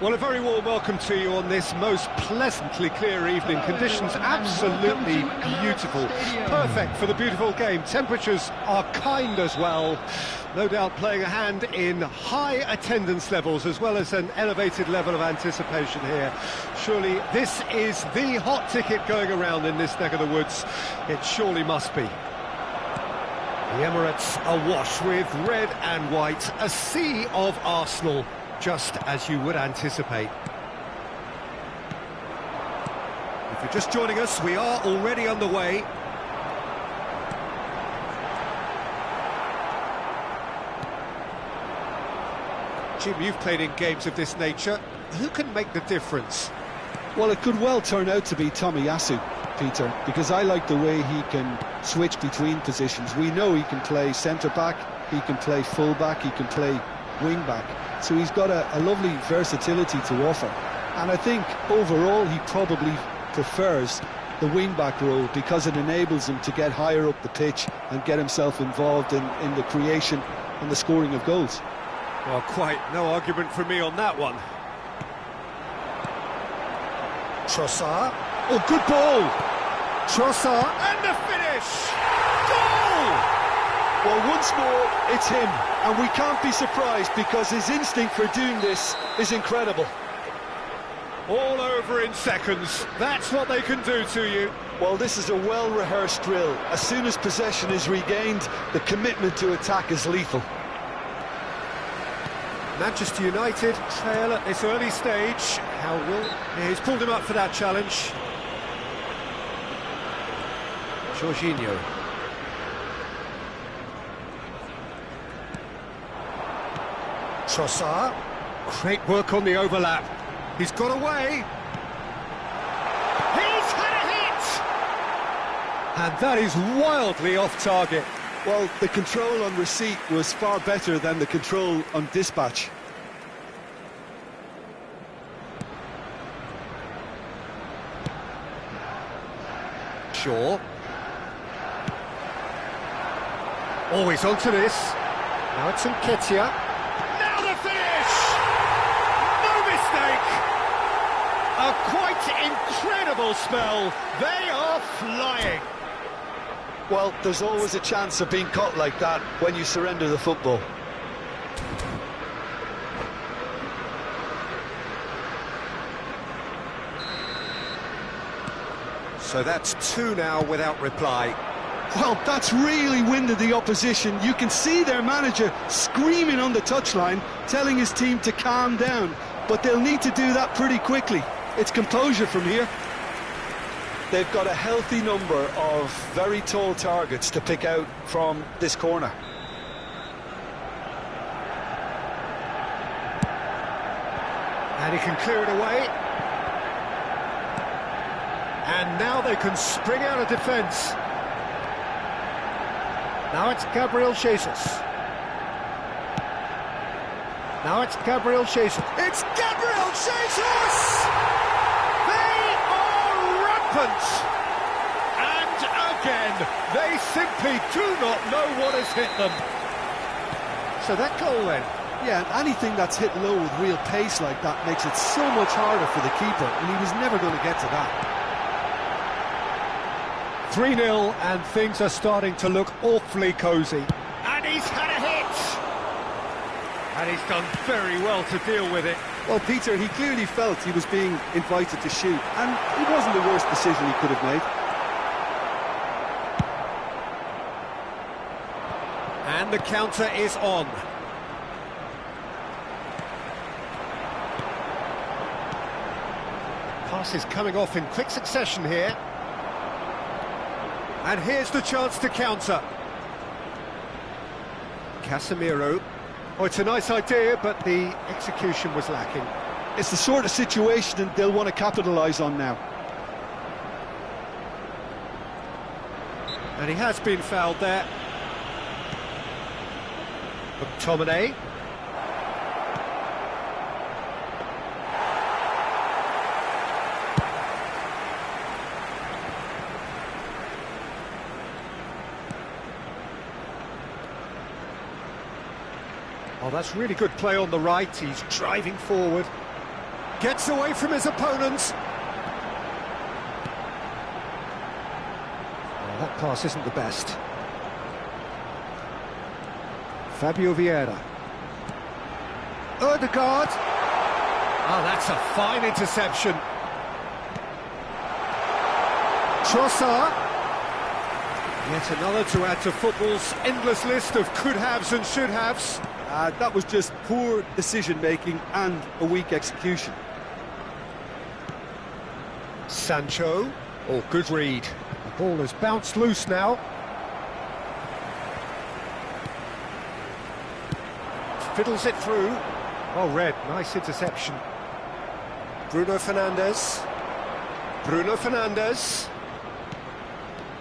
Well, a very warm welcome to you on this most pleasantly clear evening. Conditions absolutely beautiful. Perfect for the beautiful game. Temperatures are kind as well. No doubt playing a hand in high attendance levels as well as an elevated level of anticipation here. Surely this is the hot ticket going around in this neck of the woods. It surely must be. The Emirates awash with red and white. A sea of Arsenal. Just as you would anticipate. If you're just joining us, we are already underway. Jim, you've played in games of this nature. Who can make the difference? Well, it could well turn out to be Tomiyasu, Peter, because I like the way he can switch between positions. We know he can play centre-back, he can play full-back, he can play wing-back. So he's got a lovely versatility to offer. And I think overall he probably prefers the wing-back role because it enables him to get higher up the pitch and get himself involved in the creation and the scoring of goals. Well, quite no argument from me on that one. Trossard. Oh, good ball! Trossard, and the finish! Goal! Well, once more, it's him, and we can't be surprised because his instinct for doing this is incredible. All over in seconds, that's what they can do to you. Well, this is a well-rehearsed drill. As soon as possession is regained, the commitment to attack is lethal. Manchester United trail at this early stage. How will... Yeah, he's pulled him up for that challenge. Jorginho. Trossard. Great work on the overlap. He's got away. He's had a hit! And that is wildly off target. Well, the control on receipt was far better than the control on dispatch. Shaw. Always onto this. Now it's Nketiah. Now the finish! No mistake! A quite incredible spell. They are flying. Well, there's always a chance of being caught like that when you surrender the football. So that's two now without reply. Well, that's really winded the opposition. You can see their manager screaming on the touchline, telling his team to calm down. But they'll need to do that pretty quickly. It's composure from here. They've got a healthy number of very tall targets to pick out from this corner. And he can clear it away. And now they can spring out of defence. Now it's Gabriel Jesus. Now it's Gabriel Jesus. It's Gabriel Jesus! They are rampant! And again, they simply do not know what has hit them. So that goal then. Yeah, and anything that's hit low with real pace like that makes it so much harder for the keeper, and he was never going to get to that. 3-0, and things are starting to look awfully cosy. And he's had a hit! And he's done very well to deal with it. Well, Peter, he clearly felt he was being invited to shoot, and it wasn't the worst decision he could have made. And the counter is on. Passes coming off in quick succession here. And here's the chance to counter. Casemiro. Oh, it's a nice idea, but the execution was lacking. It's the sort of situation that they'll want to capitalise on now. And he has been fouled there. McTominay. Oh, that's really good play on the right. He's driving forward. Gets away from his opponent. Oh, that pass isn't the best. Fabio Vieira. Ødegaard. Oh, that's a fine interception. Trossard. Yet another to add to football's endless list of could-haves and should-haves. That was just poor decision-making and a weak execution. Sancho. Oh, good read. The ball has bounced loose now. Fiddles it through. Oh, Red, nice interception. Bruno Fernandes. Bruno Fernandes.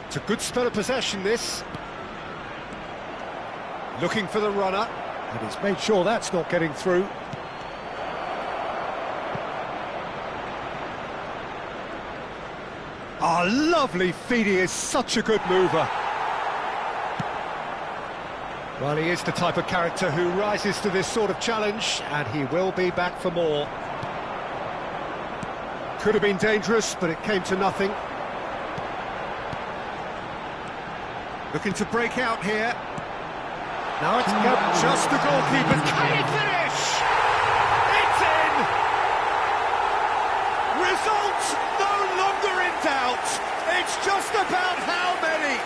It's a good spell of possession, this. Looking for the runner, and he's made sure that's not getting through. Oh, lovely feed, he is such a good mover. Well, he is the type of character who rises to this sort of challenge, and he will be back for more. Could have been dangerous, but it came to nothing. Looking to break out here. Now it's just the goalkeeper. Can he finish? It's in! Results no longer in doubt. It's just about how many.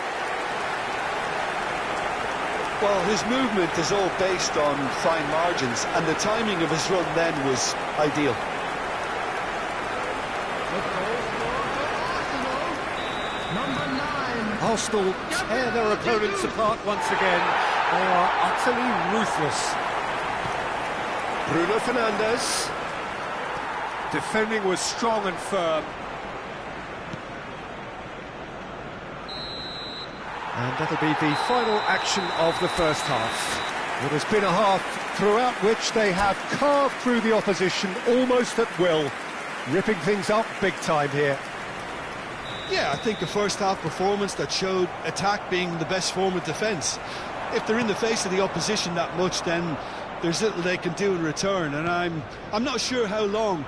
Well, his movement is all based on fine margins, and the timing of his run then was ideal. Arsenal tear their opponents apart once again. They are utterly ruthless. Bruno Fernandes. Defending was strong and firm. And that'll be the final action of the first half. It has been a half throughout which they have carved through the opposition almost at will, ripping things up big time here. Yeah, I think a first-half performance that showed attack being the best form of defence. If they're in the face of the opposition that much, then there's little they can do in return, and I'm not sure how long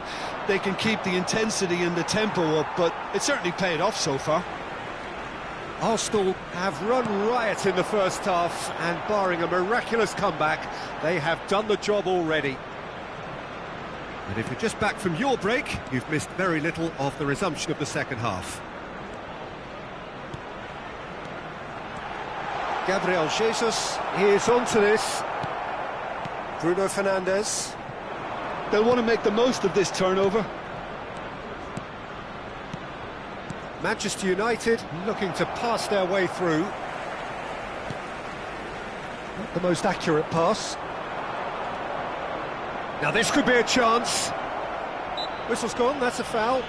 they can keep the intensity and the tempo up, but it certainly paid off so far. Arsenal have run riot in the first half, and barring a miraculous comeback, they have done the job already. And if you're just back from your break, you've missed very little of the resumption of the second half. Gabriel Jesus is onto this. Bruno Fernandes. They'll want to make the most of this turnover. Manchester United looking to pass their way through. Not the most accurate pass. Now this could be a chance. Whistle's gone, that's a foul.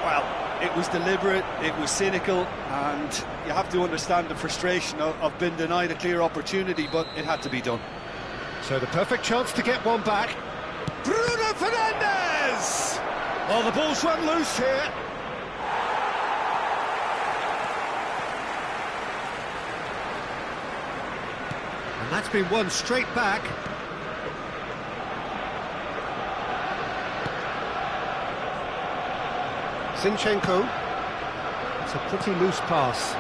Well, it was deliberate, it was cynical, and you have to understand the frustration of being denied a clear opportunity, but it had to be done. So the perfect chance to get one back. Bruno Fernandes! Oh, the ball's run loose here. And that's been won straight back. Zinchenko. It's a pretty loose pass.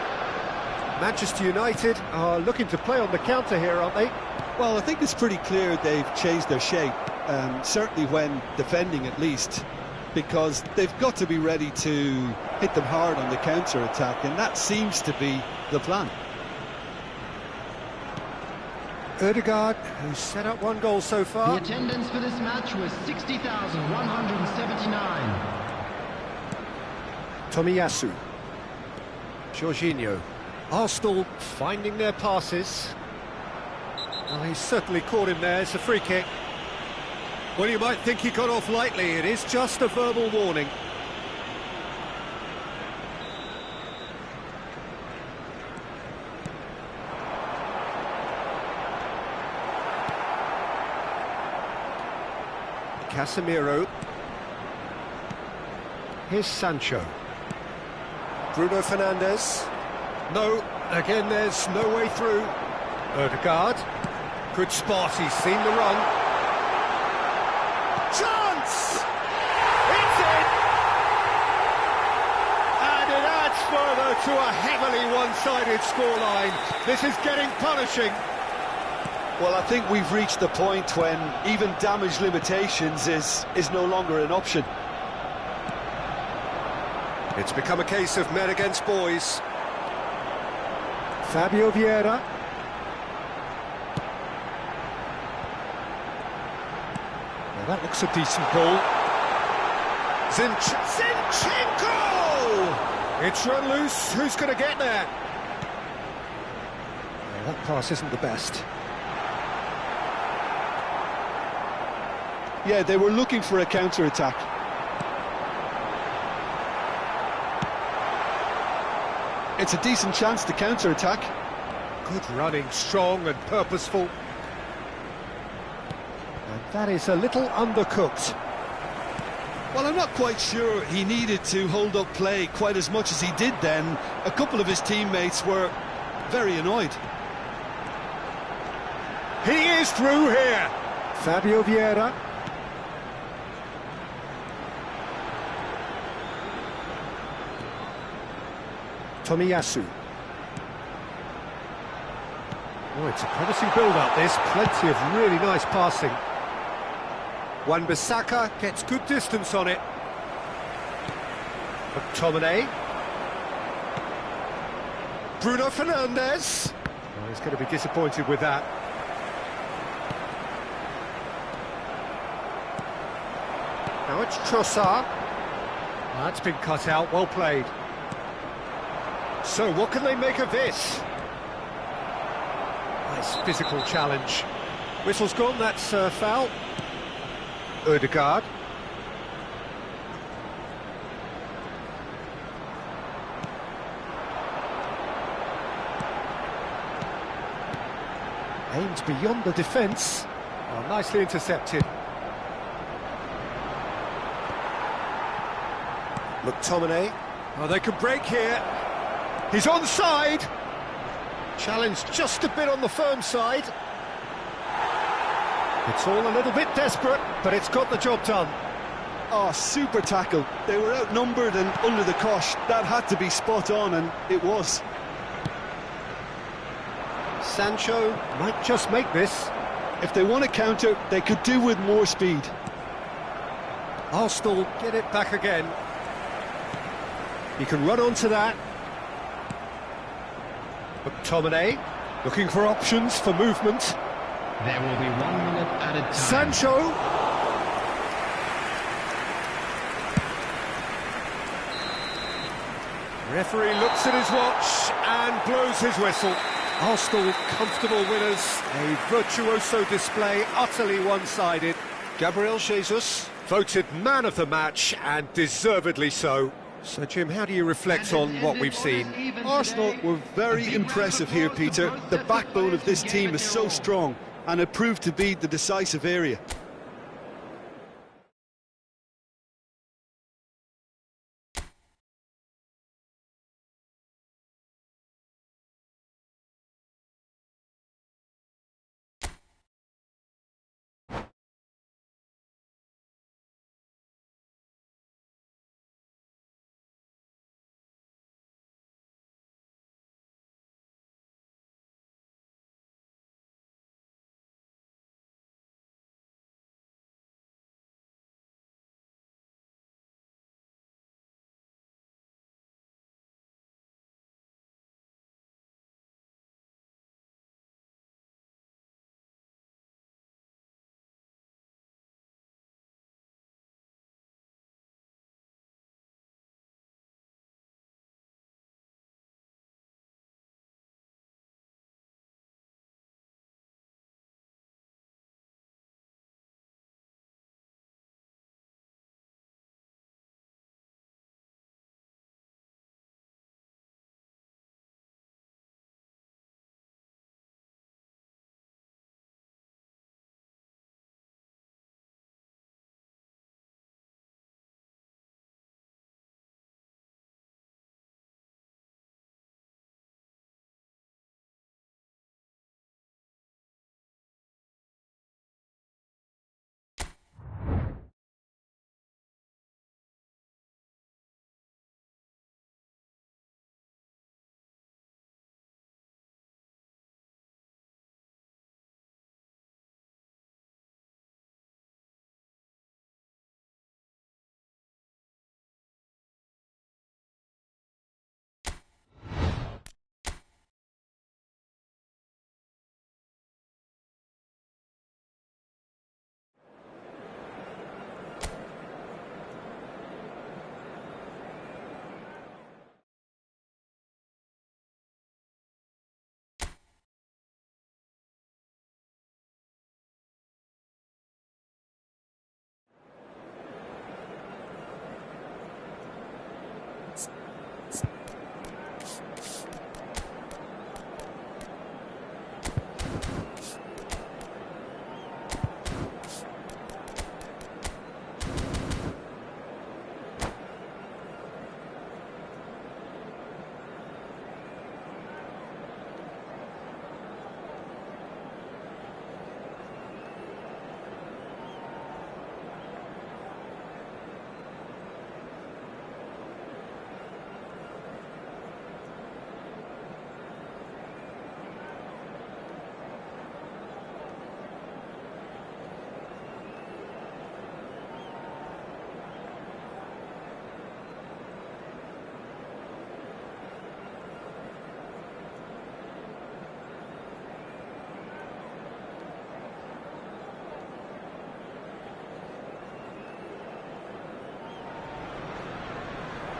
Manchester United are looking to play on the counter here, aren't they? Well, I think it's pretty clear they've changed their shape, certainly when defending at least, because they've got to be ready to hit them hard on the counter-attack, and that seems to be the plan. Ødegaard, who's set up one goal so far. The attendance for this match was 60,179. Tomiyasu. Jorginho. Arsenal finding their passes. Well, he's certainly caught him there. It's a free kick. Well, you might think he got off lightly. It is just a verbal warning. Casemiro. Here's Sancho. Bruno Fernandes. No, again there's no way through. Ødegaard. Good spot, he's seen the run. Chance! to a heavily one-sided scoreline. This is getting punishing. Well, I think we've reached the point when even damage limitations is no longer an option. It's become a case of men against boys. Fabio Vieira. Now that looks a decent ball. Zinchenko! It's run loose. Who's going to get there? Yeah, that pass isn't the best. Yeah, they were looking for a counter-attack. It's a decent chance to counter-attack. Good running, strong and purposeful. And that is a little undercooked. Well, I'm not quite sure he needed to hold up play quite as much as he did then. A couple of his teammates were very annoyed. He is through here. Fabio Vieira. Tomiyasu. Oh, it's a promising build-up, this. Plenty of really nice passing. Wan-Bissaka gets good distance on it. McTominay. Bruno Fernandes. Oh, he's going to be disappointed with that. Now it's Trossard. Oh, that's been cut out, well played. So, what can they make of this? Nice physical challenge. Whistle's gone, that's foul. Ødegaard. Aimed beyond the defence. Oh, nicely intercepted. McTominay. Oh, they can break here. He's onside. Challenge just a bit on the firm side. It's all a little bit desperate, but it's got the job done. Oh, super tackle. They were outnumbered and under the cosh. That had to be spot on, and it was. Sancho might just make this. If they want to counter, they could do with more speed. Arsenal get it back again. He can run onto that. McTominay looking for options for movement. There will be 1 minute added time. Sancho. Referee looks at his watch and blows his whistle. Arsenal comfortable winners. A virtuoso display, utterly one-sided. Gabriel Jesus voted man of the match, and deservedly so. So, Jim, how do you reflect on what we've seen? Arsenal were very impressive here, Peter. The backbone of this team is so strong, and it proved to be the decisive area.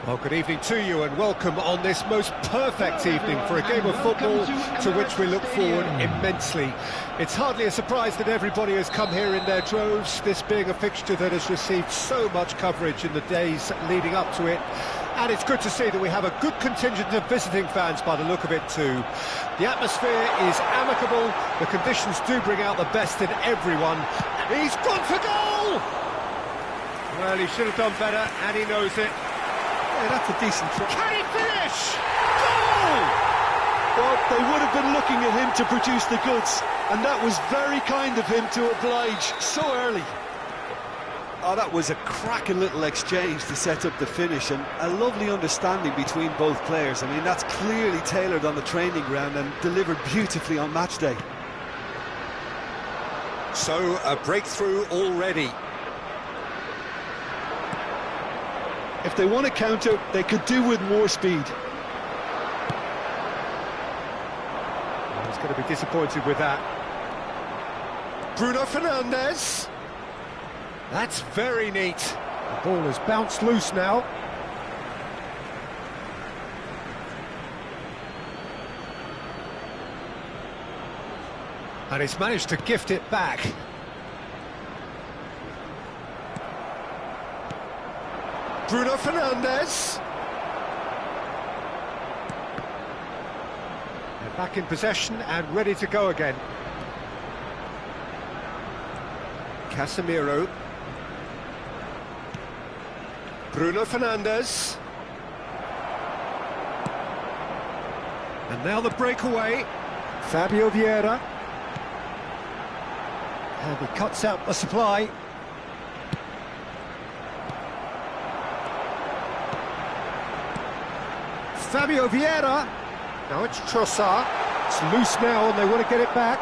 Well, good evening to you and welcome on this most perfect evening for a game of football to which we look forward immensely. It's hardly a surprise that everybody has come here in their droves, this being a fixture that has received so much coverage in the days leading up to it. And it's good to see that we have a good contingent of visiting fans by the look of it too. The atmosphere is amicable, the conditions do bring out the best in everyone. He's gone for goal! Well, he should have done better, and he knows it. Yeah, that's a decent try. Can he finish? Goal! Well, they would have been looking at him to produce the goods, and that was very kind of him to oblige so early. Oh, that was a cracking little exchange to set up the finish, and a lovely understanding between both players. I mean, that's clearly tailored on the training ground and delivered beautifully on match day. So, a breakthrough already. If they want to counter, they could do with more speed. He's going to be disappointed with that. Bruno Fernandes. That's very neat. The ball has bounced loose now. And he's managed to gift it back. Bruno Fernandes. They're back in possession and ready to go again. Casemiro. Bruno Fernandes. And now the breakaway. Fabio Vieira. And he cuts out the supply. Fabio Vieira. Now it's Trossard. It's loose now and they want to get it back.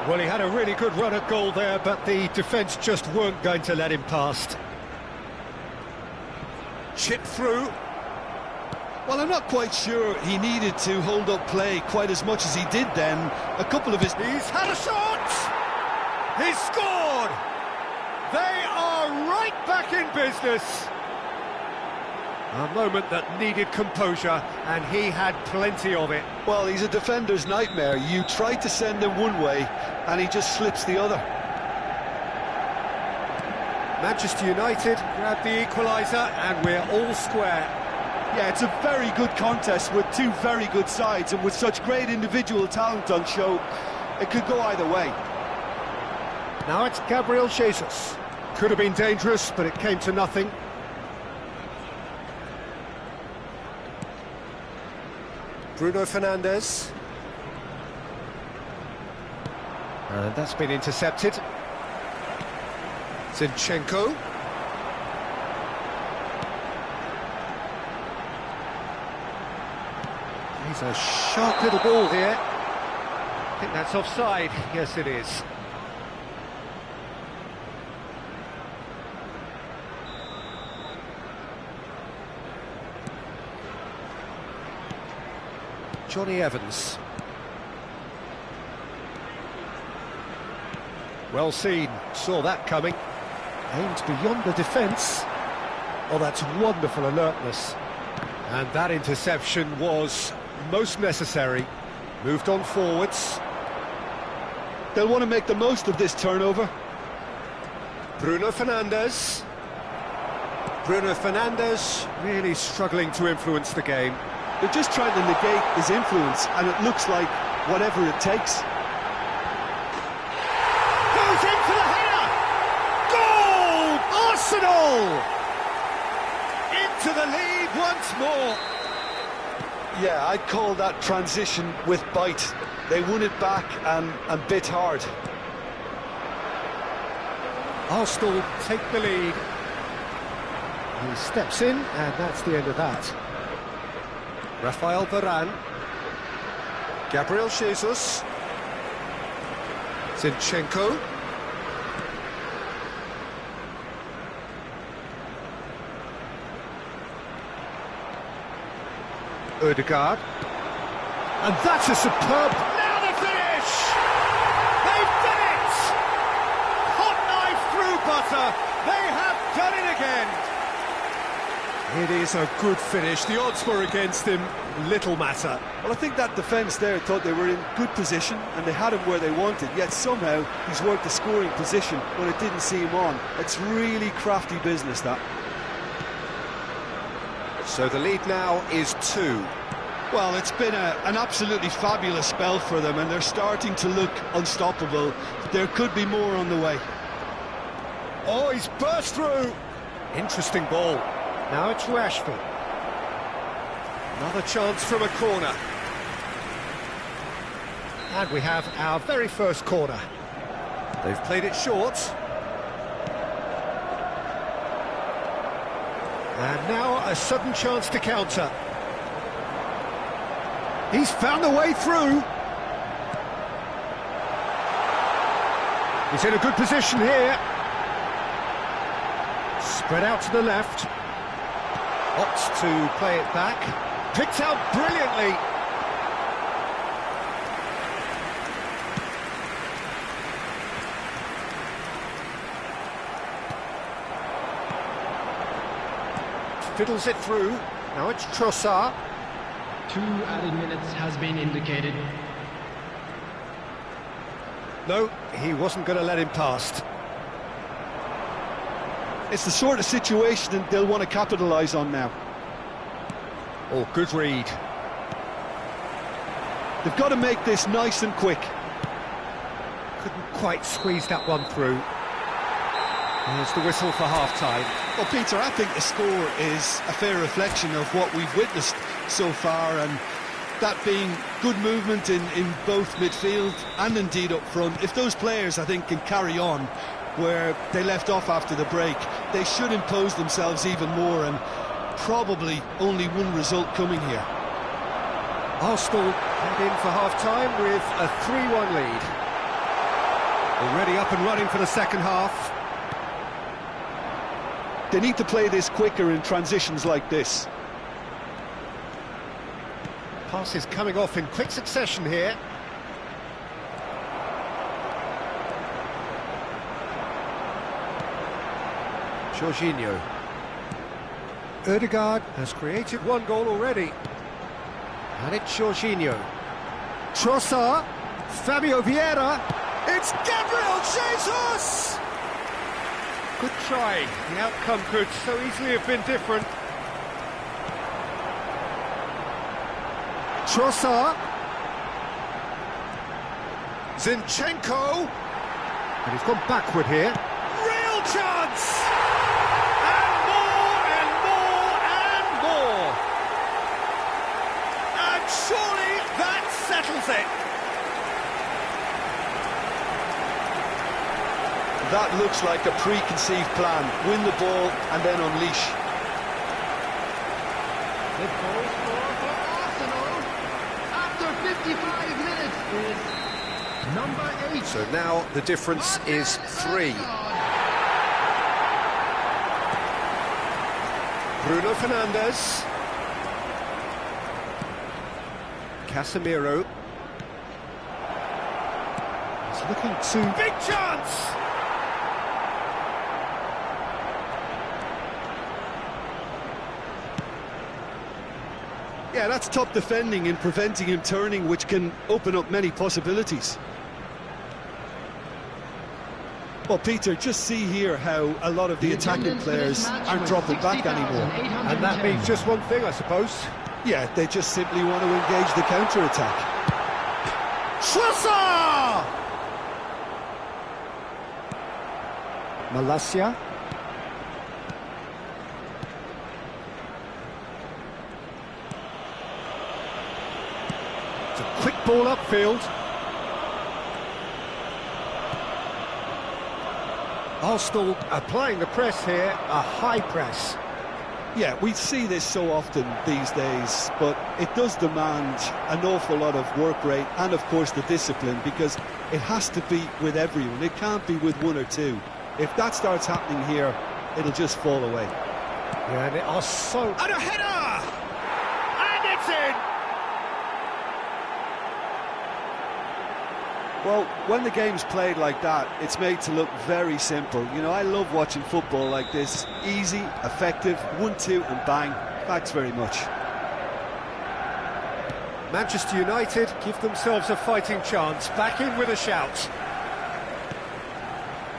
Well, he had a really good run at goal there, but the defence just weren't going to let him past. Chip through. Well, I'm not quite sure he needed to hold up play quite as much as he did then. A couple of his... He's had a shot! He's scored! They are right back in business. A moment that needed composure, and he had plenty of it. Well, he's a defender's nightmare. You try to send him one way, and he just slips the other. Manchester United grab the equaliser, and we're all square. Yeah, it's a very good contest with two very good sides, and with such great individual talent on show, it could go either way. Now it's Gabriel Jesus. Could have been dangerous, but it came to nothing. Bruno Fernandes. And that's been intercepted. Zinchenko. He's a sharp little ball here. I think that's offside. Yes, it is. Johnny Evans. Well seen, saw that coming. Aimed beyond the defence. Oh, that's wonderful alertness. And that interception was most necessary. Moved on forwards. They'll want to make the most of this turnover. Bruno Fernandes. Bruno Fernandes really struggling to influence the game. They're just trying to negate his influence, and it looks like whatever it takes. Goes in for the header! Goal! Arsenal! Into the lead once more. Yeah, I'd call that transition with bite. They won it back and bit hard. Arsenal take the lead. He steps in, and that's the end of that. Rafael Varane. Gabriel Jesus. Zinchenko. Ødegaard. And that's a superb... Now the finish! They've done it! Hot knife through butter. They have done it again. It is a good finish. The odds were against him. Little matter. Well, I think that defence there thought they were in good position and they had him where they wanted, yet somehow he's worked the scoring position when it didn't see him on. It's really crafty business, that. So the lead now is 2. Well, it's been an absolutely fabulous spell for them and they're starting to look unstoppable. There could be more on the way. Oh, he's burst through. Interesting ball. Now it's Rashford. Another chance from a corner. And we have our very first corner. They've played it short. And now a sudden chance to counter. He's found a way through. He's in a good position here. Spread out to the left. Opts to play it back. Picked out brilliantly. Fiddles it through. Now it's Trossard. 2 added minutes has been indicated. No, he wasn't going to let him past. It's the sort of situation that they'll want to capitalise on now. Oh, good read. They've got to make this nice and quick. Couldn't quite squeeze that one through. There's the whistle for half-time. Well, Peter, I think the score is a fair reflection of what we've witnessed so far, and that being good movement in both midfield and indeed up front. If those players, I think, can carry on where they left off after the break, they should impose themselves even more, and probably only one result coming here. Arsenal head in for half-time with a 3-1 lead. Already up and running for the second half. They need to play this quicker in transitions like this. Passes coming off in quick succession here. Jorginho. Ødegaard has created 1 goal already. And it's Jorginho. Trossard. Fabio Vieira. It's Gabriel Jesus! Good try. The outcome could so easily have been different. Trossard. Zinchenko. And he's gone backward here. Real chance! And more and more and more. And surely that settles it. That looks like a preconceived plan. Win the ball and then unleash. The goal scorer for Arsenal after 55 minutes is number 8. So now the difference is 3. Bruno Fernandes. Casemiro. He's looking to... Big chance! Yeah, that's top defending and preventing him turning, which can open up many possibilities. Well, Peter, just see here how a lot of the attacking players aren't dropping back anymore. And that means just one thing, I suppose. Yeah, they just simply want to engage the counter-attack. Trossard! Malacia. It's a quick ball upfield. Arsenal applying the press here, a high press. Yeah, we see this so often these days, but it does demand an awful lot of work rate and, of course, the discipline, because it has to be with everyone. It can't be with one or two. If that starts happening here, it'll just fall away. Yeah, they are so... And a header! And it's in! Well, when the game's played like that, it's made to look very simple. You know, I love watching football like this. Easy, effective, 1-2 and bang. Thanks very much. Manchester United give themselves a fighting chance. Back in with a shout.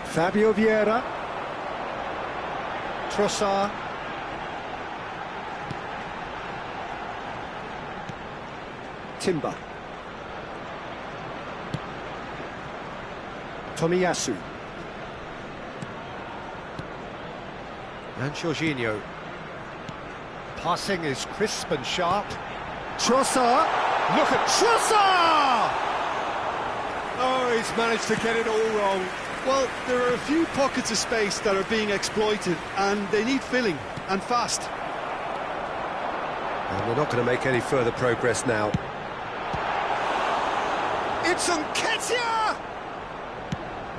Fabio Vieira. Trossard. Timber. Tomiyasu. And Jorginho. Passing is crisp and sharp. Trossard. Look at Trossard! Oh, he's managed to get it all wrong. Well, there are a few pockets of space that are being exploited, and they need filling, and fast. And we're not going to make any further progress now. It's Nketiah!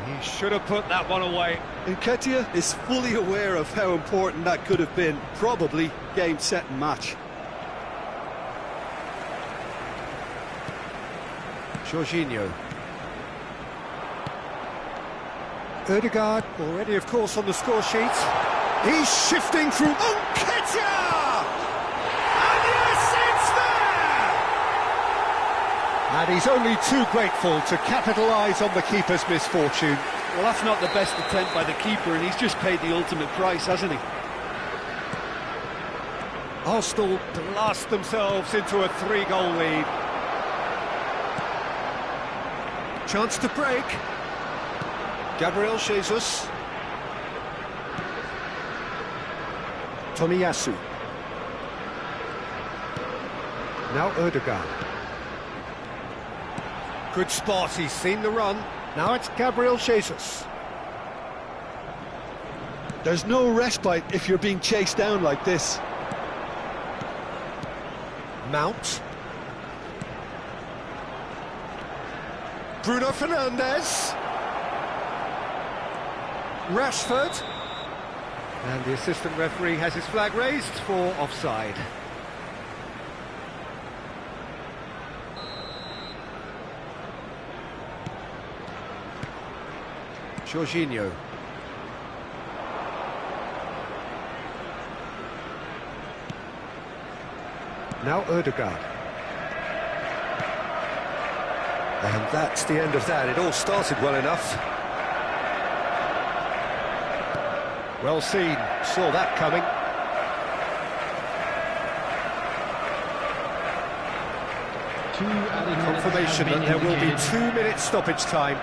He should have put that one away. Nketiah is fully aware of how important that could have been. Probably game, set and match. Jorginho. Ødegaard, already of course on the score sheet. He's shifting through Nketiah! And yes, it's there! And he's only too grateful to capitalise on the keeper's misfortune. Well, that's not the best attempt by the keeper, and he's just paid the ultimate price, hasn't he? Arsenal blast themselves into a 3-goal lead. Chance to break. Gabriel Jesus. Tomiyasu. Now Ødegaard. Good spot, he's seen the run. Now it's Gabriel Jesus. There's no respite if you're being chased down like this. Mount. Bruno Fernandes. Rashford. And the assistant referee has his flag raised for offside. Jorginho. Now Ødegaard. And that's the end of that. It all started well enough. Well seen, saw that coming. Confirmation that there will be 2 minutes stoppage time.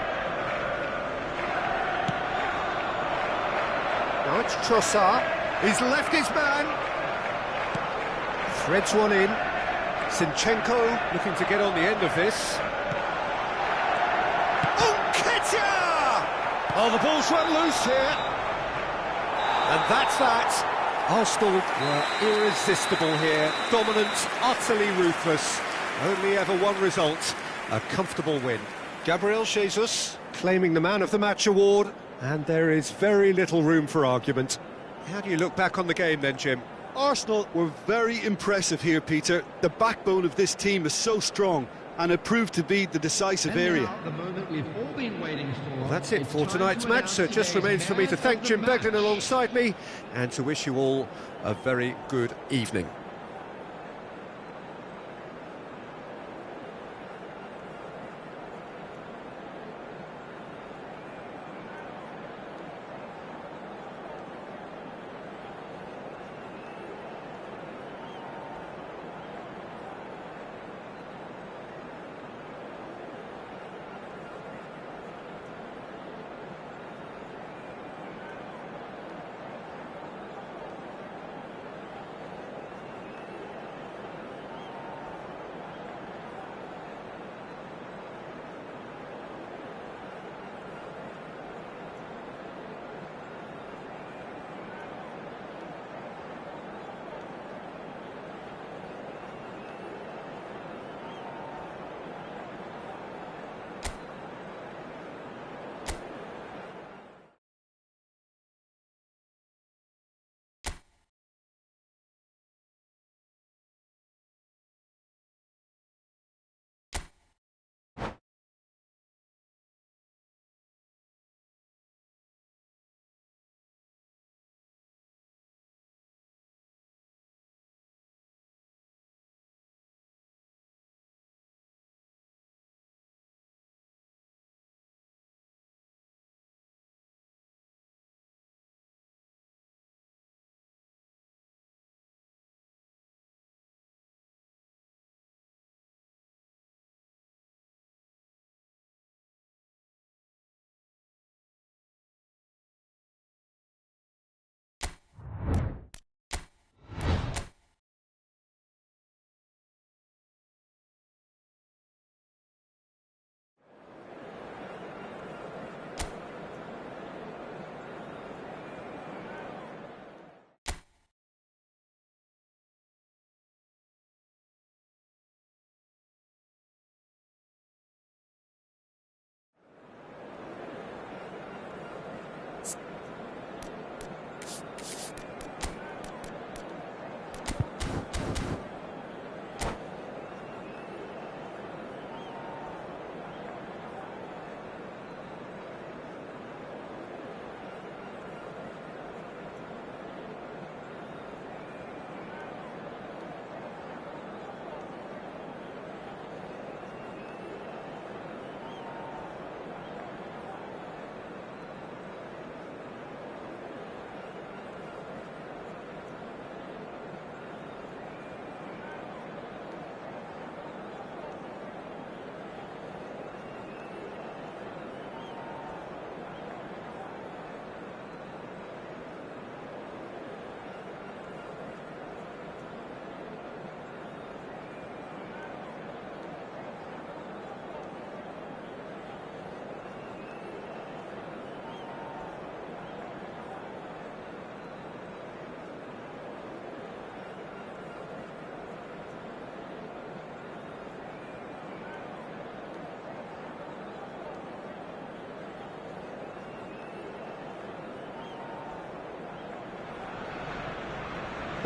Now it's Trossard. He's left his man. Threads one in. Zinchenko looking to get on the end of this. Oh, the ball's run loose here. And that's that. Arsenal were irresistible here. Dominant, utterly ruthless. Only ever one result, a comfortable win. Gabriel Jesus claiming the Man of the Match award. And there is very little room for argument. How do you look back on the game then, Jim? Arsenal were very impressive here, Peter. The backbone of this team is so strong, and it proved to be the decisive area. The moment we've all been waiting for. Well, that's it It's for time tonight's to match, announce so it just today's remains for me to man thank of Jim the Beglin match. alongside me and to wish you all a very good evening.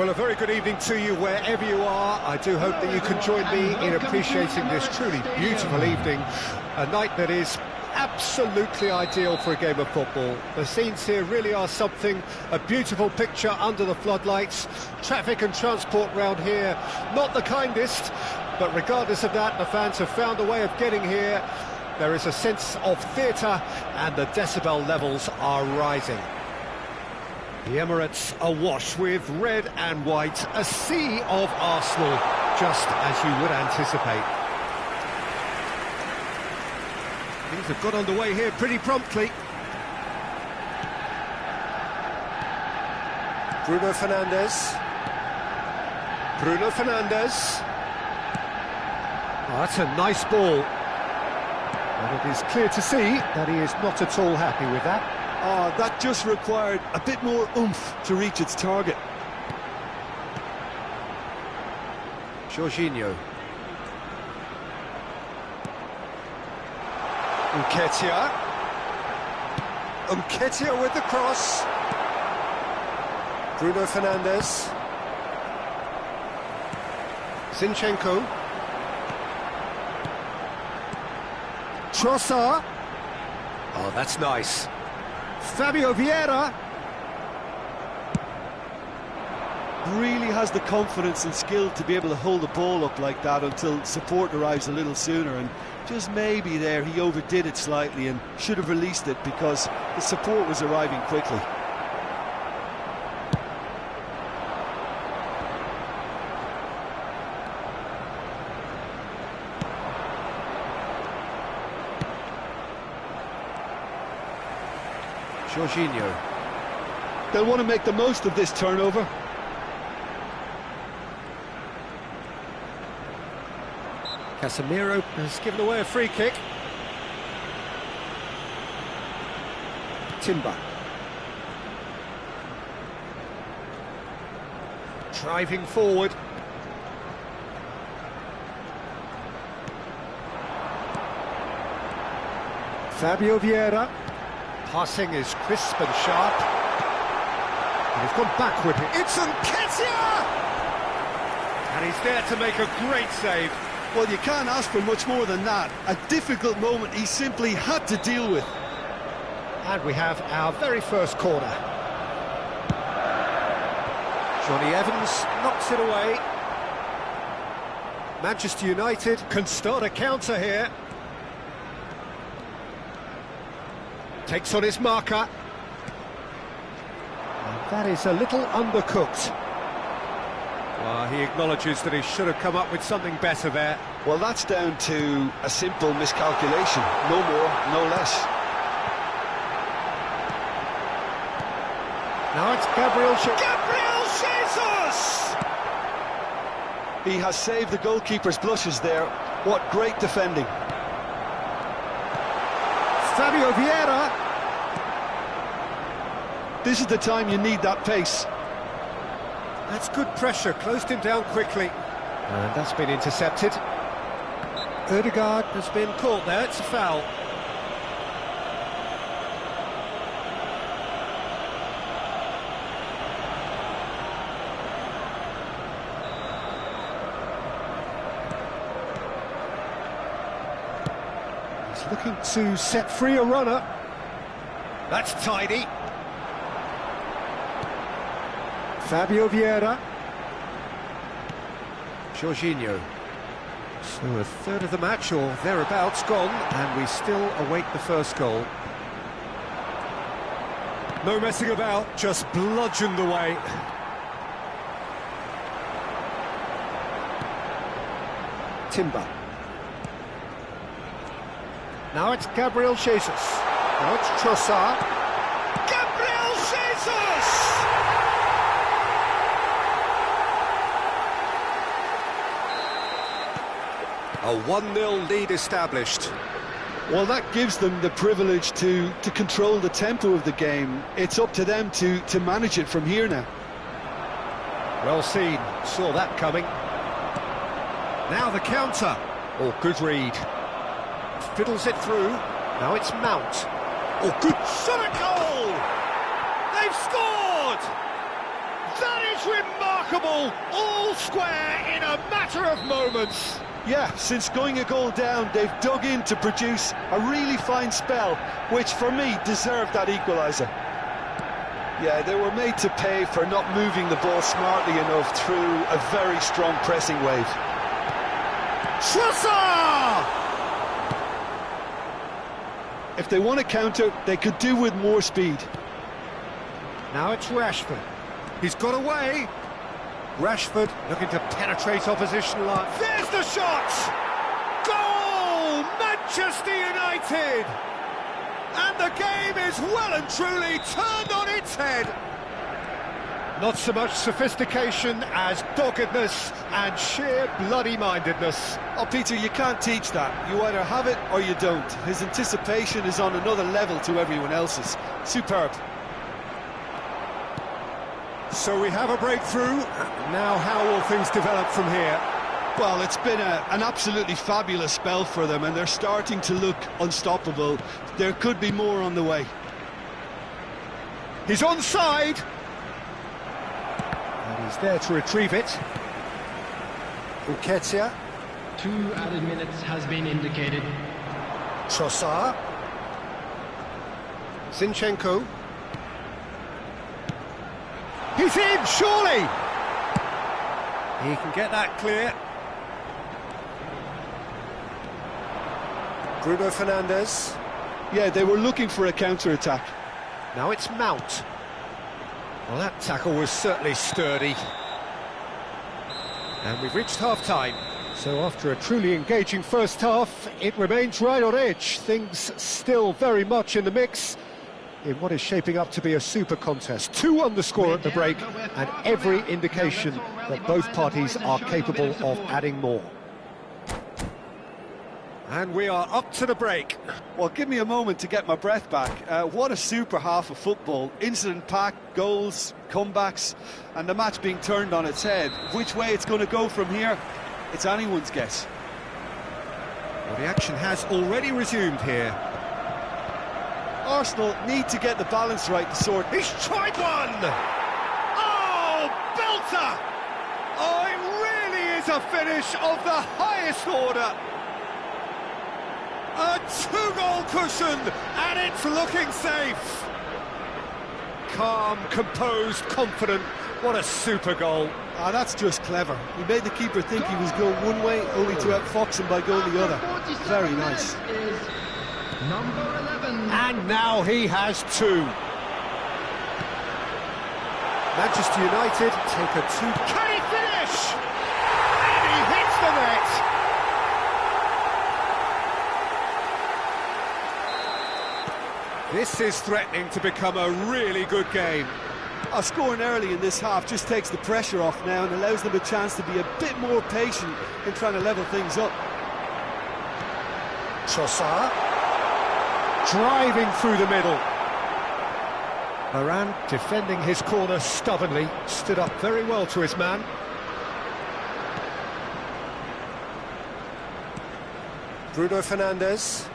Well, a very good evening to you wherever you are. I do hope that you can join me in appreciating this truly beautiful evening, a night that is absolutely ideal for a game of football. The scenes here really are something, a beautiful picture under the floodlights. Traffic and transport round here, not the kindest, but regardless of that, the fans have found a way of getting here. There is a sense of theatre and the decibel levels are rising. The Emirates awash with red and white, a sea of Arsenal, just as you would anticipate. Things have got underway here pretty promptly. Bruno Fernandes. Bruno Fernandes. Oh, that's a nice ball. And it is clear to see that he is not at all happy with that. Oh, that just required a bit more oomph to reach its target. Jorginho. Nketiah with the cross. Bruno Fernandes. Zinchenko. Trossard. Oh, that's nice. Fabio Vieira. Really has the confidence and skill to be able to hold the ball up like that until support arrives a little sooner, and just maybe there he overdid it slightly and should have released it because the support was arriving quickly. Jorginho. They'll want to make the most of this turnover. Casemiro has given away a free kick. Timber. Driving forward. Fabio Vieira. Passing is crisp and sharp. And he's gone backward. It's Nketiah! And he's there to make a great save. Well, you can't ask for much more than that. A difficult moment he simply had to deal with. And we have our very first corner. Johnny Evans knocks it away. Manchester United can start a counter here. Takes on his marker. And that is a little undercooked. Well, he acknowledges that he should have come up with something better there. Well, that's down to a simple miscalculation. No more, no less. Now it's Gabriel Jesus! He has saved the goalkeeper's blushes there. What great defending. Fabio Vieira. This is the time you need that pace. That's good pressure, closed him down quickly. And that's been intercepted. Ødegaard has been caught there, it's a foul. He's looking to set free a runner. That's tidy. Fabio Vieira. Jorginho. So a third of the match or thereabouts gone, and we still await the first goal. No messing about, just bludgeoned away. Timber. Now it's Gabriel Jesus. Now it's Trossard. Gabriel Jesus! A 1-0 lead established. Well, that gives them the privilege to control the tempo of the game. It's up to them to manage it from here now. Well seen, saw that coming. Now the counter. Oh, good read. Fiddles it through. Now it's Mount. Oh, good shot at goal! They've scored! That is is remarkable, all square in a matter of moments. Yeah, since going a goal down, they've dug in to produce a really fine spell, which for me deserved that equaliser. Yeah, they were made to pay for not moving the ball smartly enough through a very strong pressing wave. Trossard! If they want to counter, they could do with more speed. Now it's Rashford. He's got away. Rashford looking to penetrate opposition line. There's the shot! Goal! Manchester United! And the game is well and truly turned on its head. Not so much sophistication as doggedness and sheer bloody-mindedness. Oh, Peter, you can't teach that. You either have it or you don't. His anticipation is on another level to everyone else's. Superb. So we have a breakthrough. Now how will things develop from here? Well, it's been an absolutely fabulous spell for them, and they're starting to look unstoppable. There could be more on the way. He's onside. And he's there to retrieve it. Nketiah. 2 added minutes has been indicated. Trossard. Zinchenko. He's in, surely! He can get that clear. Bruno Fernandes. Yeah, they were looking for a counter-attack. Now it's Mount. Well, that tackle was certainly sturdy. And we've reached half-time. So after a truly engaging first half, it remains right on edge. Things still very much in the mix in what is shaping up to be a super contest. 2 on the score at the break, and every indication that both parties are capable of adding more. And we are up to the break. Well, give me a moment to get my breath back. What a super half of football. Incident-packed, goals, comebacks, and the match being turned on its head. Which way it's going to go from here, it's anyone's guess. Well, the action has already resumed here. Arsenal need to get the balance right to sort. He's tried one! Oh, belter! Oh, it really is a finish of the highest order. A 2-goal cushion, and it's looking safe. Calm, composed, confident. What a super goal. Ah, that's just clever. He made the keeper think he was going one way, only to outfox him by going the other. Very nice. Number 11. And now he has 2. Manchester United take a 2. Can he finish? And he hits the net. This is threatening to become a really good game. Scoring early in this half just takes the pressure off now and allows them a chance to be a bit more patient in trying to level things up. Trossard. Driving through the middle. Varane defending his corner stubbornly, stood up very well to his man. Bruno Fernandes.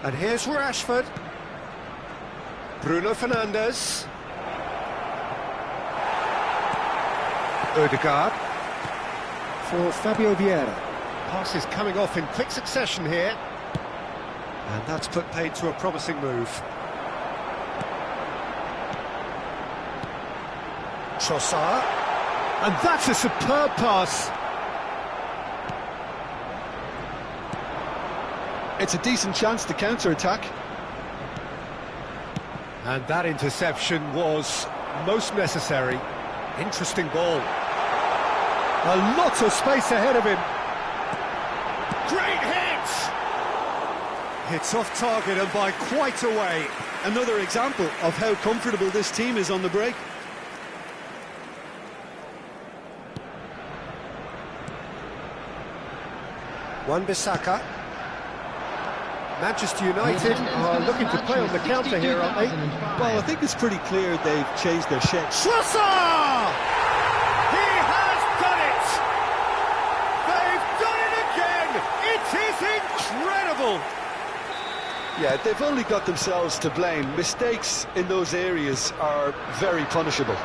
And here's Rashford. Bruno Fernandes. Odegaard. For Fabio Vieira. Passes coming off in quick succession here. And that's put paid to a promising move. Trossard. And that's a superb pass. It's a decent chance to counter-attack. And that interception was most necessary. Interesting ball. A lot of space ahead of him. Great hit! It's off target and by quite a way. Another example of how comfortable this team is on the break. Wan-Bissaka. Manchester United are looking to play on the counter here, aren't they? Well, I think it's pretty clear they've changed their shape. Trossard! He has done it! They've done it again! It is incredible! Yeah, they've only got themselves to blame. Mistakes in those areas are very punishable.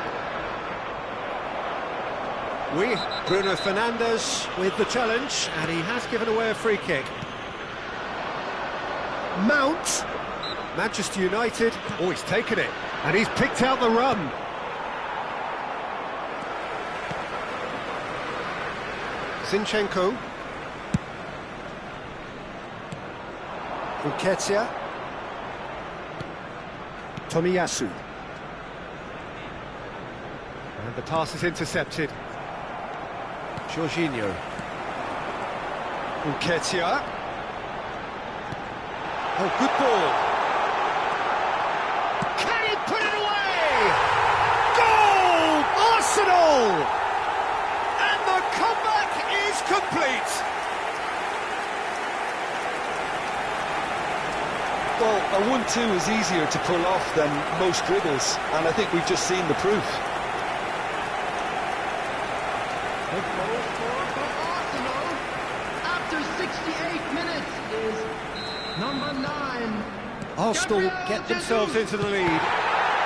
Bruno Fernandes with the challenge, and he has given away a free kick. Mount, Manchester United, oh, he's taken it, and he's picked out the run. Zinchenko. Nketiah. Tomiyasu. And the pass is intercepted. Jorginho. Nketiah. Oh, good ball. Can he put it away? Goal! Arsenal! And the comeback is complete. Well, a 1-2 is easier to pull off than most dribbles, and I think we've just seen the proof. The goal scorer for Arsenal after 68 minutes is number 9. Arsenal get themselves into the lead.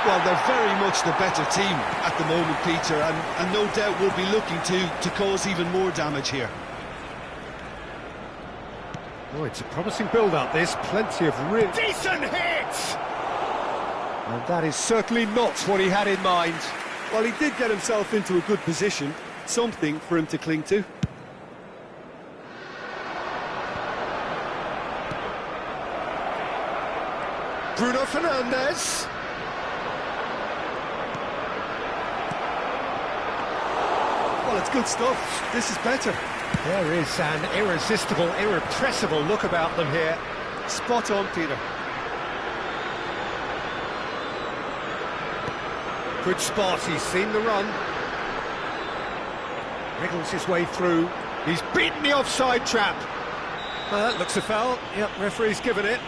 Well, they're very much the better team at the moment, Peter, and no doubt will be looking to cause even more damage here. Oh, it's a promising build-up, this. Plenty of real... Decent hit! And that is certainly not what he had in mind. Well, he did get himself into a good position, something for him to cling to. Bruno Fernandes. Well, it's good stuff. This is better. There is an irresistible, irrepressible look about them here. Spot on, Peter. Good spot, he's seen the run. Wriggles his way through. He's beaten the offside trap. That looks a foul. Yep, referee's given it.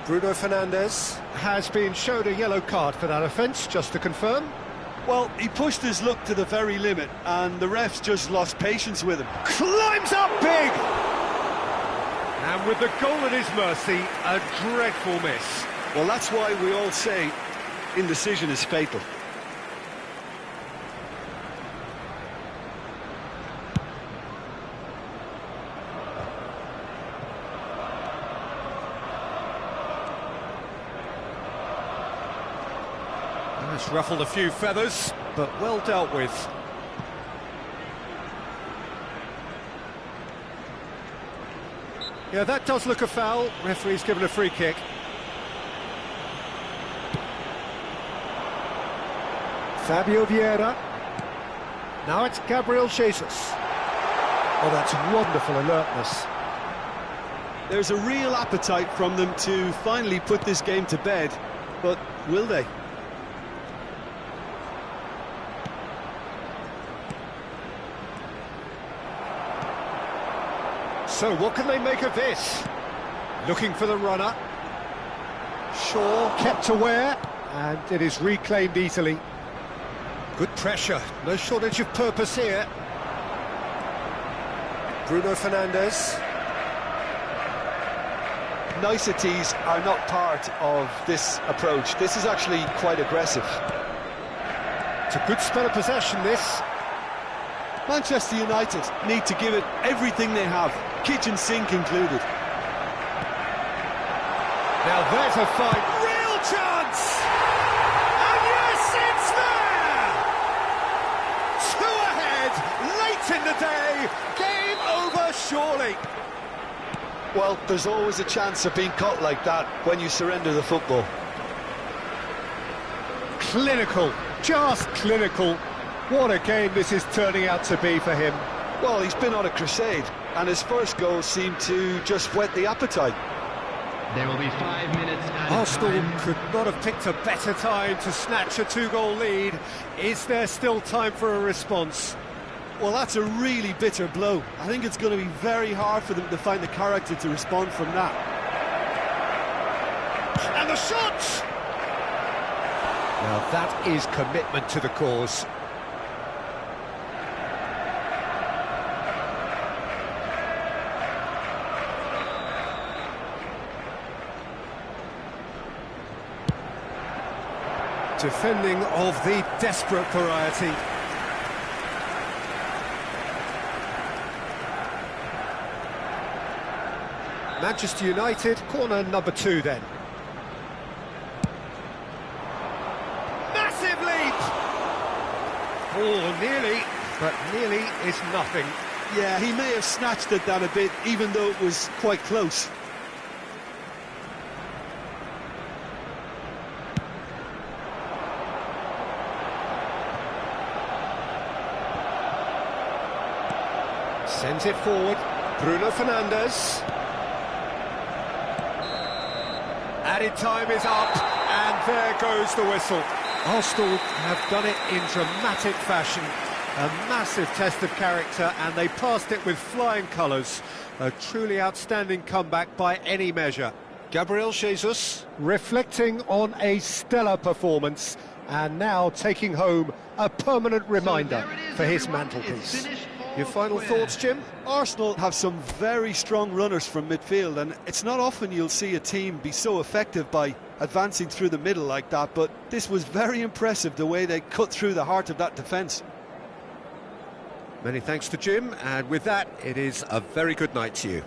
Bruno Fernandes has been showed a yellow card for that offence, just to confirm. Well, he pushed his luck to the very limit, and the refs just lost patience with him. Climbs up big! And with the goal at his mercy, a dreadful miss. Well, that's why we all say indecision is fatal. It's ruffled a few feathers, but well dealt with. Yeah, that does look a foul. Referee's given a free kick. Fabio Vieira. Now it's Gabriel Jesus. Oh, that's wonderful alertness. There's a real appetite from them to finally put this game to bed, but will they? So what can they make of this? Looking for the runner. Shaw kept aware, and it is reclaimed easily. Good pressure, no shortage of purpose here. Bruno Fernandes. Niceties are not part of this approach. This is actually quite aggressive. It's a good spell of possession, this. Manchester United need to give it everything they have, kitchen sink included. Now there's a fight, real chance! And yes, it's there! 2 ahead, late in the day, game over surely. Well, there's always a chance of being caught like that when you surrender the football. Clinical, just clinical. What a game this is turning out to be for him. Well, he's been on a crusade, and his first goal seemed to just whet the appetite. There will be 5 minutes added Arsenal time. could not have picked a better time to snatch a 2-goal lead. Is there still time for a response? Well, that's a really bitter blow. I think it's going to be very hard for them to find the character to respond from that. And the shot! Now that is commitment to the cause. Defending of the desperate variety. Manchester United, corner number 2 then. Massive leap! Oh, nearly, but nearly is nothing. Yeah, he may have snatched at that a bit, even though it was quite close. Sends it forward, Bruno Fernandes. Added time is up, and there goes the whistle. Arsenal have done it in dramatic fashion. A massive test of character, and they passed it with flying colours. A truly outstanding comeback by any measure. Gabriel Jesus reflecting on a stellar performance, and now taking home a permanent reminder for his mantelpiece. Your final thoughts, Jim? Arsenal have some very strong runners from midfield, and it's not often you'll see a team be so effective by advancing through the middle like that, but this was very impressive, the way they cut through the heart of that defence. Many thanks to Jim, and with that, it is a very good night to you.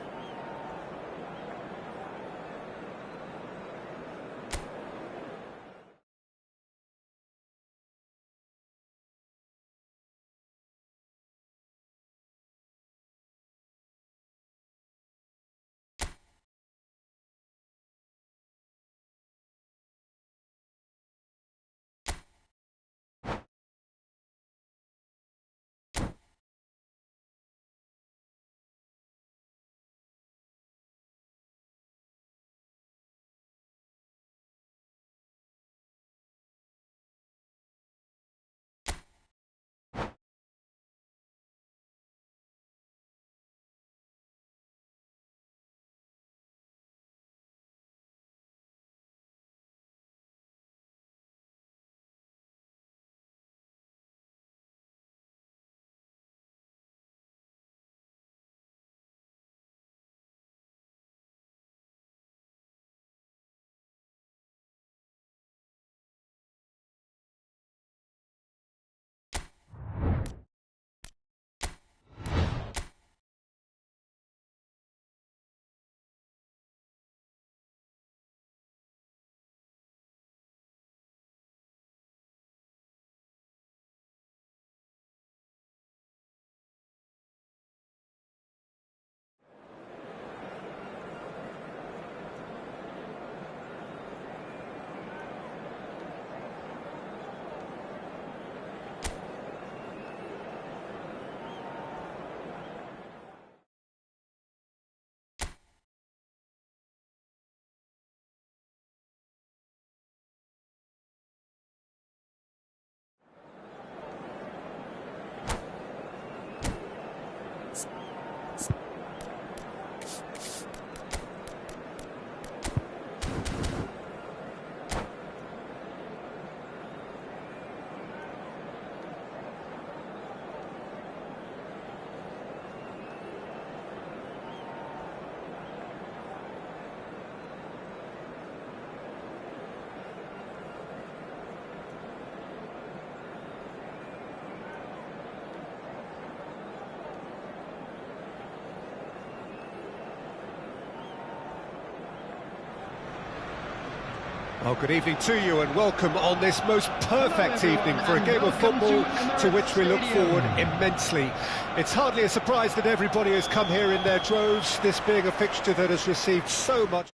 Well, good evening to you and welcome on this most perfect evening for a game of football to which we look forward immensely. It's hardly a surprise that everybody has come here in their droves, this being a fixture that has received so much